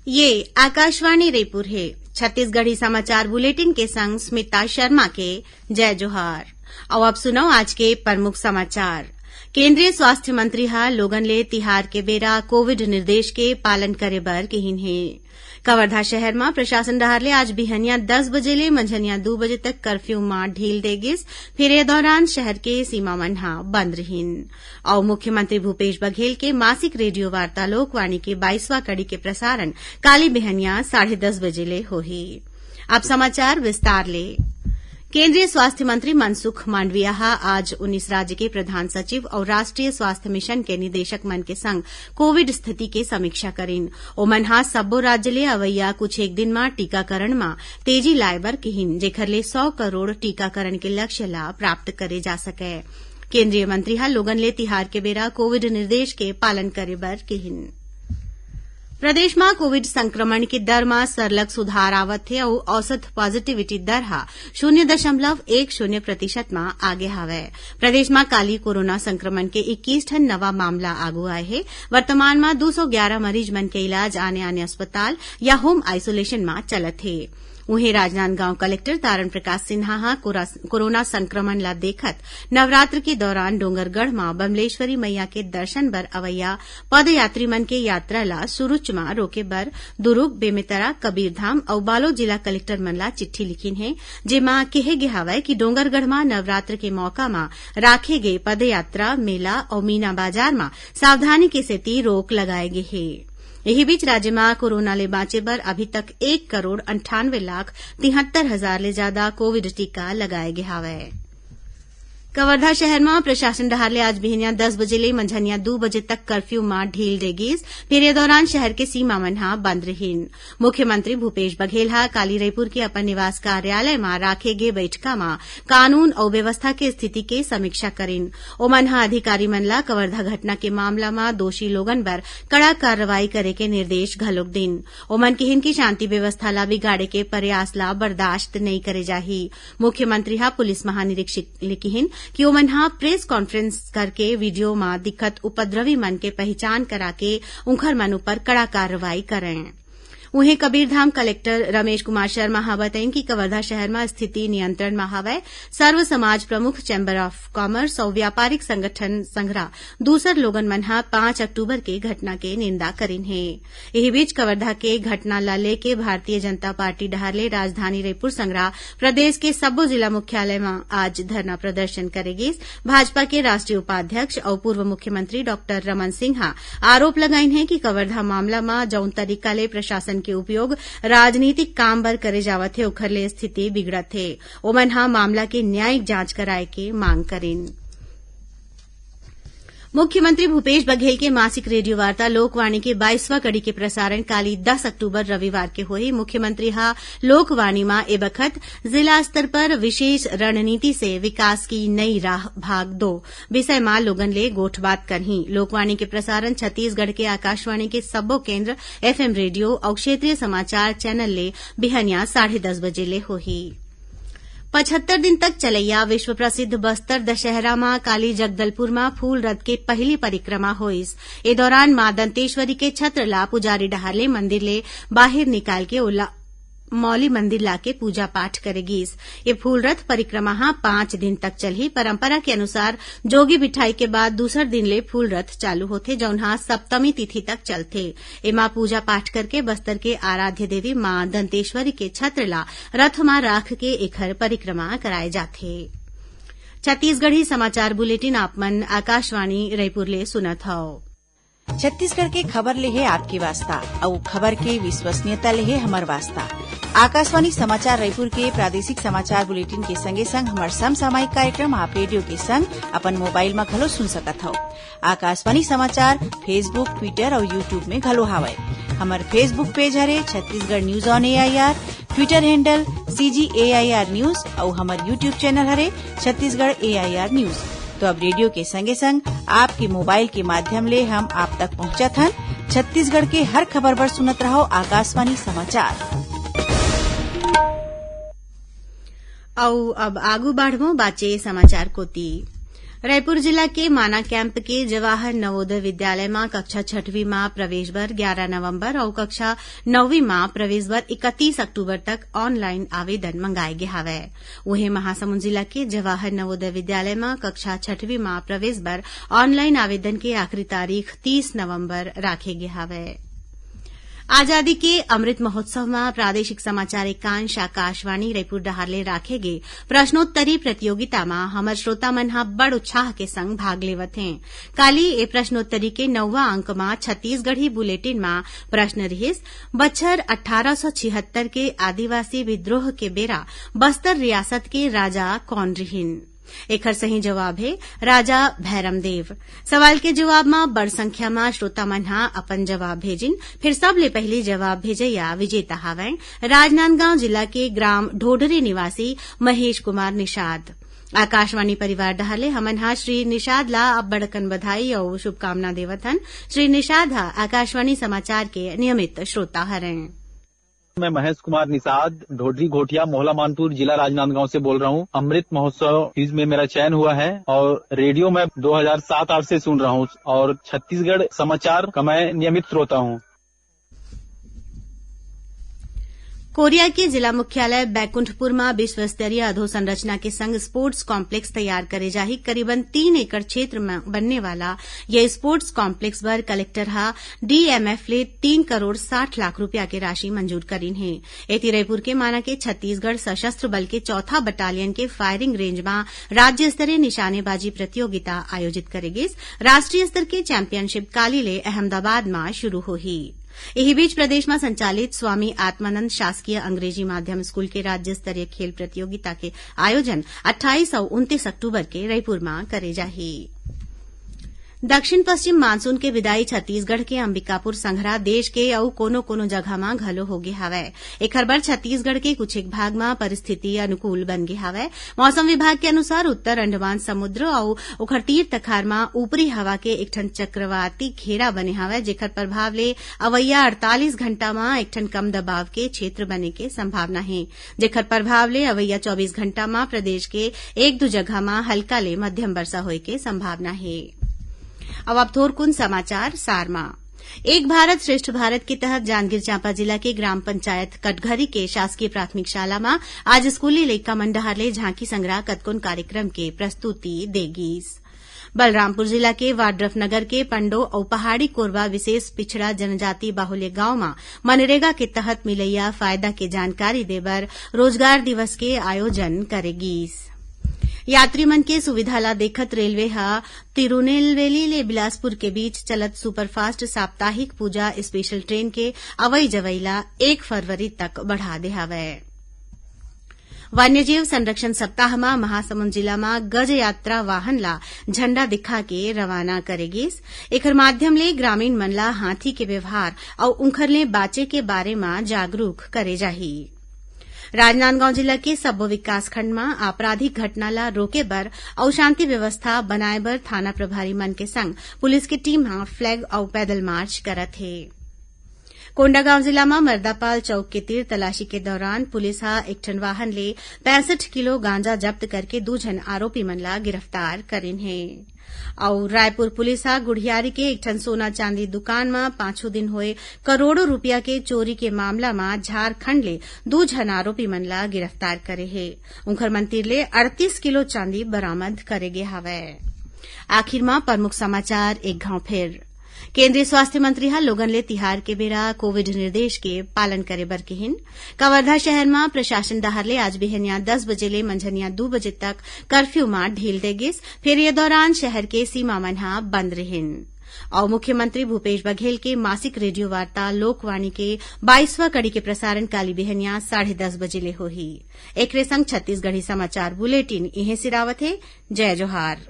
ये आकाशवाणी रायपुर है। छत्तीसगढ़ी समाचार बुलेटिन के संग स्मिता शर्मा के जय जोहार। और अब सुनो आज के प्रमुख समाचार। केंद्रीय स्वास्थ्य मंत्री हा लोगन ले तिहार के बेरा कोविड निर्देश के पालन करे बर कहिन हे। कवर्धा शहर में प्रशासन डहार ले आज बिहनिया 10 बजे ले मंझनिया 2 बजे तक कर्फ्यू में ढील दे गिस। फिर ए दौरान शहर के सीमा मन हा बंद रहिन। और मुख्यमंत्री भूपेश बघेल के मासिक रेडियो वार्ता लोकवाणी के 22वां कड़ी के प्रसारण काली बिहनिया 10:30 बजे ले होही। अब समाचार विस्तार ले। केंद्रीय स्वास्थ्य मंत्री मनसुख मांडविया आज 19 राज्य के प्रधान सचिव और राष्ट्रीय स्वास्थ्य मिशन के निदेशक मन के संग कोविड स्थिति के समीक्षा करीन। ओमन सब्बो राज्य ले अवैया कुछ एक दिन में टीकाकरण में तेजी लाए बर कहिन, जेखर ले 100 करोड़ टीकाकरण के लक्ष्य ला प्राप्त करे जा सके। केंद्रीय मंत्री लोगन ले तिहार के बेरा कोविड निर्देश के पालन करे बर कहिन। प्रदेश में कोविड संक्रमण की दर में सरलग सुधार आवत है और औसत पॉजिटिविटी दर 0.10% में आगे हावे। प्रदेश में काली कोरोना संक्रमण के 21 ठन नवा मामला आगू आए हैं। वर्तमान में 211 मरीज मन के इलाज आने अस्पताल या होम आइसोलेशन में चलत है। वहीं राजनांदगांव कलेक्टर तारण प्रकाश सिन्हा कोरोना संक्रमण ला देखत नवरात्र के दौरान डोंगरगढ़ में बमलेश्वरी मैया के दर्शन बर अवैया पदयात्री मन के यात्रा ला सुरुच में रोके बर दुर्ग, बेमेतरा, कबीरधाम और बालोद जिला कलेक्टर मन ला चिट्ठी लिखिन है, जेमा कहे गे हवय कि डोंगरगढ़ में नवरात्र के मौका में राखे गए पदयात्रा, मेला और मीना बाजार में सावधानी के सेती रोक लगाए गे है। यही बीच राज्य में कोरोना ले बाँचे बर अभी तक 1,98,73,000 ले ज्यादा कोविड टीका लगाए गे हावय। कवर्धा शहर में प्रशासन डहार ले आज बिहनिया 10 बजे ले मंझनिया 2 बजे तक कर्फ्यू में ढील दे गिस। फिर ए दौरान शहर के सीमा मन बंद रहिन। मुख्यमंत्री भूपेश बघेल काली रायपुर के अपन निवास कार्यालय में राखे गे बैठका में कानून और व्यवस्था के स्थिति के समीक्षा करिन। ओमन अधिकारी मन ला कवर्धा घटना के मामला में दोषी लोगन बर कड़ा कार्रवाई करे के निर्देश घलोक दिन। ओमन कहिन की शांति व्यवस्था ला बिगाड़े के प्रयास ला बर्दाश्त नहीं करे जाही। मुख्यमंत्री पुलिस महानिरीक्षक ले कहिन कि ओमन प्रेस कॉन्फ्रेंस करके वीडियो में दिक्कत उपद्रवी मन के पहचान करा के उनखर मन पर कड़ा कार्रवाई करें। वहीं कबीरधाम कलेक्टर रमेश कुमार शर्मा बताइन कि कवर्धा शहर में स्थिति नियंत्रण में हवय। सर्व समाज प्रमुख, चैम्बर ऑफ कॉमर्स और व्यापारिक संगठन संघरा दूसर लोगन मन 5 अक्टूबर के घटना के निंदा करिन है। यही बीच कवर्धा के घटना ला लेके भारतीय जनता पार्टी डहार ले राजधानी रायपुर संघरा प्रदेश के सब्बो जिला मुख्यालय में आज धरना प्रदर्शन करेगी। भाजपा के राष्ट्रीय उपाध्यक्ष और पूर्व मुख्यमंत्री डॉक्टर रमन सिंह आरोप लगाइन है कि कवर्धा मामला में जौन तरीका ले प्रशासन के उपयोग राजनीतिक काम बर करे जावत है, ओखर ले स्थिति बिगड़त है। ओमन मामला के न्यायिक जांच कराए के मांग करिन। मुख्यमंत्री भूपेश बघेल के मासिक रेडियो वार्ता लोकवाणी के 22वां कड़ी के प्रसारण काली 10 अक्टूबर रविवार के होई। मुख्यमंत्री लोकवाणी में ए बखत जिला स्तर पर विशेष रणनीति से विकास की नई राह भाग 2 विषय में लोगन ले गोठबात करही। लोकवाणी के प्रसारण छत्तीसगढ़ के आकाशवाणी के सब्बो केन्द्र, FM रेडियो और क्षेत्रीय समाचार चैनल ले बिहनिया 10:30 बजे ले होही। 75 दिन तक चलैया विश्व प्रसिद्ध बस्तर दशहरा में काली जगदलपुर में फूल रथ के पहली परिक्रमा होइस। ए दौरान मां दंतेश्वरी के छत्र ला पुजारी डहारले मंदिर ले बाहर निकाल के मौली मंदिर लाके पूजा पाठ करेगीस। ये फूल रथ परिक्रमा 5 दिन तक चलही। परंपरा के अनुसार जोगी बिठाई के बाद दूसर दिन ले फूल रथ चालू होथे, जौन सप्तमी तिथि तक चलथे। एमा पूजा पाठ करके बस्तर के आराध्य देवी मां दंतेश्वरी के छत्र ला रथ में राख के एखर परिक्रमा कराए जाथे। छत्तीसगढ़ी समाचार बुलेटिन आपमन आकाशवाणी रायपुर ले सुनत हव। छत्तीसगढ़ के खबर ले है आपके वास्ता और खबर के विश्वसनीयता ले है हमर वास्ता। आकाशवाणी समाचार रायपुर के प्रादेशिक समाचार बुलेटिन के संगे संग हमार समसामयिक कार्यक्रम आप रेडियो के संग अपन मोबाइल में घलो सुन सकत हव। आकाशवाणी समाचार फेसबुक, ट्विटर और यूट्यूब में घलो हावय। हमार फेसबुक पेज हरे Chhattisgarh news on AIR, Twitter handle CGAIR news और हमार यूट्यूब चैनल हरे छत्तीसगढ़ AIR न्यूज। तो अब रेडियो के संगे संग आपके मोबाइल के माध्यम ले हम आप तक पहुंचत हन। छत्तीसगढ़ के हर खबर पर सुनत रहो आकाशवाणी समाचार। अब आगू बढ़ो बाचे समाचार कोती। रायपुर जिला के माना कैंप के जवाहर नवोदय विद्यालय में कक्षा 6वीं में प्रवेश बर 11 नवंबर और कक्षा 9वीं में प्रवेश बर 31 अक्टूबर तक ऑनलाइन आवेदन मंगाए गए हवे। वहीं महासमुंद जिला के जवाहर नवोदय विद्यालय में कक्षा 6वीं में प्रवेश बर ऑनलाइन आवेदन के आखिरी तारीख 30 नवंबर राखे गए हवे। आजादी के अमृत महोत्सव में प्रादेशिक समाचार एकांश आकाशवाणी रायपुर डहारले राखे गे प्रश्नोत्तरी प्रतियोगिता में हमर श्रोता मन ह बड़ उत्साह के संग भाग लेवत हैं। काली ए प्रश्नोत्तरी के 9वां अंक में छत्तीसगढ़ी बुलेटिन में प्रश्न रहिस बछर 1876 के आदिवासी विद्रोह के बेरा बस्तर रियासत के राजा कौन रिहिन। एकर सही जवाब है राजा भैरमदेव। सवाल के जवाब में बड़ संख्या में श्रोता मन ह अपन जवाब भेजिन। फिर सबले पहले जवाब भेजैया विजेता हवैं राजनांदगांव जिला के ग्राम ढोढरी निवासी महेश कुमार निषाद। आकाशवाणी परिवार डहारले हमन ह श्री निषाद ला अब बड़कन बधाई और शुभकामना देवत हन। श्री निषाद ह आकाशवाणी समाचार के नियमित श्रोता हरैं। मैं महेश कुमार निषाद ढोढरी घोटिया मोहला मानपुर जिला राजनांदगांव से बोल रहा हूँ। अमृत महोत्सव क्विज में मेरा चयन हुआ है और रेडियो में 2007-8 से सुन रहा हूँ और छत्तीसगढ़ समाचार का मैं नियमित श्रोता हूँ। कोरिया के जिला मुख्यालय बैकुंठपुर में विश्व स्तरीय अधोसंरचना के संग स्पोर्ट्स कॉम्प्लेक्स तैयार करे जाही। करीबन 3 एकड़ क्षेत्र में बनने वाला यह स्पोर्ट्स कॉम्प्लेक्स पर कलेक्टर हा डीएमएफ ले 3 करोड़ 60 लाख रुपया के राशि मंजूर करीन है। एती रायपुर के माना के छत्तीसगढ़ सशस्त्र बल के 4था बटालियन के फायरिंग रेंज में राज्य स्तरीय निशानेबाजी प्रतियोगिता आयोजित करेगिस। राष्ट्रीय स्तर के चैंपियनशिप काली ले अहमदाबाद में शुरू होही। एही बीच प्रदेश में संचालित स्वामी आत्मानंद शासकीय अंग्रेजी माध्यम स्कूल के राज्य स्तरीय खेल प्रतियोगिता के आयोजन 28 और 29 अक्टूबर के रायपुर में करे जाही। दक्षिण पश्चिम मानसून के विदाई छत्तीसगढ़ के अंबिकापुर संघरा देश के अउ कोनो जगह में घलो होगे हवय। एकर बर छत्तीसगढ़ के कुछ एक भाग में परिस्थिति अनुकूल बन गे हवय। मौसम विभाग के अनुसार उत्तर अंडमान समुद्र और ओखर तीर तखार में ऊपरी हवा के एकठन चक्रवाती घेरा बने हवय जेकर प्रभाव ले अवैया 48 घंटा में एकठन कम दबाव के क्षेत्र बने के संभावना है। जेकर प्रभाव ले अवैया 24 घंटा में प्रदेश के 1-2 जगह में हल्का ले मध्यम वर्षा होए के संभावना है। अब थोरकुन समाचार सारमा। एक भारत श्रेष्ठ भारत के तहत जांजगीर चांपा जिला के ग्राम पंचायत कटघरी के शासकीय प्राथमिक शाला में आज स्कूली लइका मन डहारले झांकी संग्रह कतकोन कार्यक्रम के प्रस्तुति देगीस। बलरामपुर जिला के वाड्रफनगर के पंडो और पहाड़ी कोरबा विशेष पिछड़ा जनजाति बाहुल्य गांव में मनरेगा के तहत मिलैया फायदा के जानकारी देबर रोजगार दिवस के आयोजन करेगीस। यात्री मन के सुविधा ला देखत रेलवे हा तिरुनेलवेली ले बिलासपुर के बीच चलत सुपरफास्ट साप्ताहिक पूजा स्पेशल ट्रेन के अवई जवईला 1 फरवरी तक बढ़ा दे हवय। वन्यजीव संरक्षण सप्ताह में महासमुंद जिला में गज यात्रा वाहन ला झंडा दिखा के रवाना करेगिस। एकर माध्यम ले ग्रामीण मन ला हाथी के व्यवहार और उनखर ले बाचे के बारे में जागरूक करे जाही। राजनांदगांव जिला के सब्बो विकासखंड में आपराधिक घटना ला रोके बर और शांति व्यवस्था बनाए बर थाना प्रभारी मन के संग पुलिस की टीम हा फ्लैग और पैदल मार्च करत है। कोंडागांव जिला में मर्दापाल चौक के तीर तलाशी के दौरान पुलिस हा एकठन वाहन ले 65 किलो गांजा जब्त करके 2 जन आरोपी मन ला गिरफ्तार करीन है। और रायपुर पुलिस हा गुढ़ियारी के एकठन सोना चांदी दुकान में 5 दिन होए करोड़ों रुपया के चोरी के मामला में झारखंड ले 2 जन आरोपी मन ला गिरफ्तार करे है। उनखर मंतिर ले 38 किलो चांदी बरामद करे गे हवय। आखिर में प्रमुख समाचार एक घाव फिर। केंद्रीय स्वास्थ्य मंत्री हा लोगन ले तिहार के बेरा कोविड निर्देश के पालन करे बर कहिन। कवर्धा शहर में प्रशासन डहारले आज बिहनिया 10 बजे ले मंझनिया 2 बजे तक कर्फ्यू में ढील देगिस। फिर ये दौरान शहर के सीमा मन हा बंद रहिन। और मुख्यमंत्री भूपेश बघेल के मासिक रेडियो वार्ता लोकवाणी के 22वां कड़ी के प्रसारण काली बिहनिया 10:30 बजे ले होही। एकरे संग छत्तीसगढ़ी समाचार बुलेटिन इहे सिरावत है। जय जोहार।